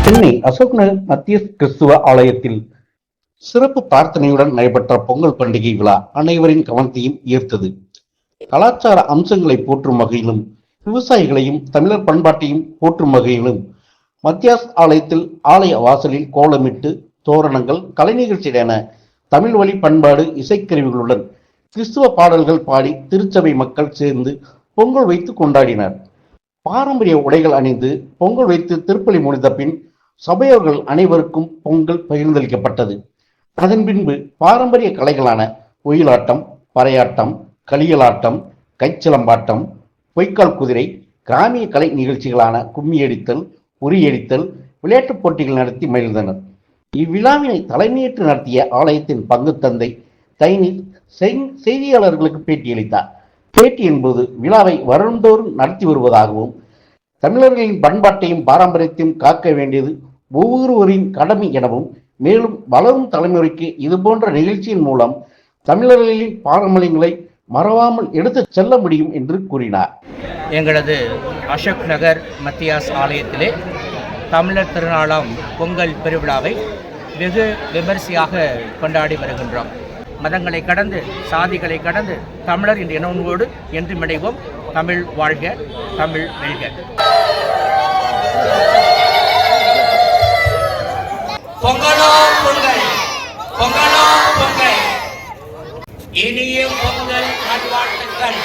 சென்னை அசோக் நகர் மத்திய கிறிஸ்துவ ஆலயத்தில் சிறப்பு பிரார்த்தனையுடன் நடைபெற்ற பொங்கல் பண்டிகை விழா அனைவரின் கவனத்தையும் ஈர்த்தது. கலாச்சார அம்சங்களை போற்றும் வகையிலும் விவசாயிகளையும் தமிழர் பண்பாட்டையும் போற்றும் வகையிலும் மத்தியாஸ் ஆலயத்தில் ஆலய வாசலில் கோலமிட்டு தோரணங்கள், கலை நிகழ்ச்சிகள் என தமிழ் வழி பண்பாடு இசைக்கருவிகளுடன் கிறிஸ்துவ பாடல்கள் பாடி திருச்சபை மக்கள் சேர்ந்து பொங்கல் வைத்து கொண்டாடினர். பாரம்பரிய உடைகள் அணிந்து பொங்கல் வைத்து திருப்பலி முடிந்த பின் சபையோர்கள் அனைவருக்கும் பொங்கல் பகிர்ந்தளிக்கப்பட்டது. அதன் பின்பு பாரம்பரிய கலைகளான ஒயிலாட்டம், பறையாட்டம், களியலாட்டம், கைச்சிலம்பாட்டம், பொய்க்கால் குதிரை, கிராமிய கலை நிகழ்ச்சிகளான கும்மியடித்தல், உரியடித்தல் விளையாட்டுப் போட்டிகள் நடத்தி மகிழ்ந்தனர். இவ்விழாவினை தலைமையேற்று நடத்திய ஆலயத்தின் பங்கு தந்தை தைனீஸ் செய்தியாளர்களுக்கு பேட்டியளித்தார். பேட்டியின் போது விழாவை வருடந்தோறும் நடத்தி வருவதாகவும் தமிழர்களின் பண்பாட்டையும் பாரம்பரியத்தையும் காக்க வேண்டியது ஒவ்வொருவரின் கடமை எனவும், மேலும் வளரும் தலைமுறைக்கு இதுபோன்ற நிகழ்ச்சியின் மூலம் தமிழர்களின் பாரம்பரியங்களை மறவாமல் எடுத்து செல்ல முடியும் என்று கூறினார். எங்களது அசோக் நகர் மத்தியாஸ் ஆலயத்திலே தமிழர் திருநாளாம் பொங்கல் பெருவிழாவை வெகு விமரிசையாக கொண்டாடி வருகின்றோம். மதங்களை கடந்து, சாதிகளை கடந்து தமிழர் என்ற இனவோடு என்று இணைவோம். தமிழ் வாழ்க, தமிழ் வெல்க. பொங்கலோ பொங்கல், பொங்கலோ பொங்கல், இனிய பொங்கல் நல்வாழ்த்துக்கள்.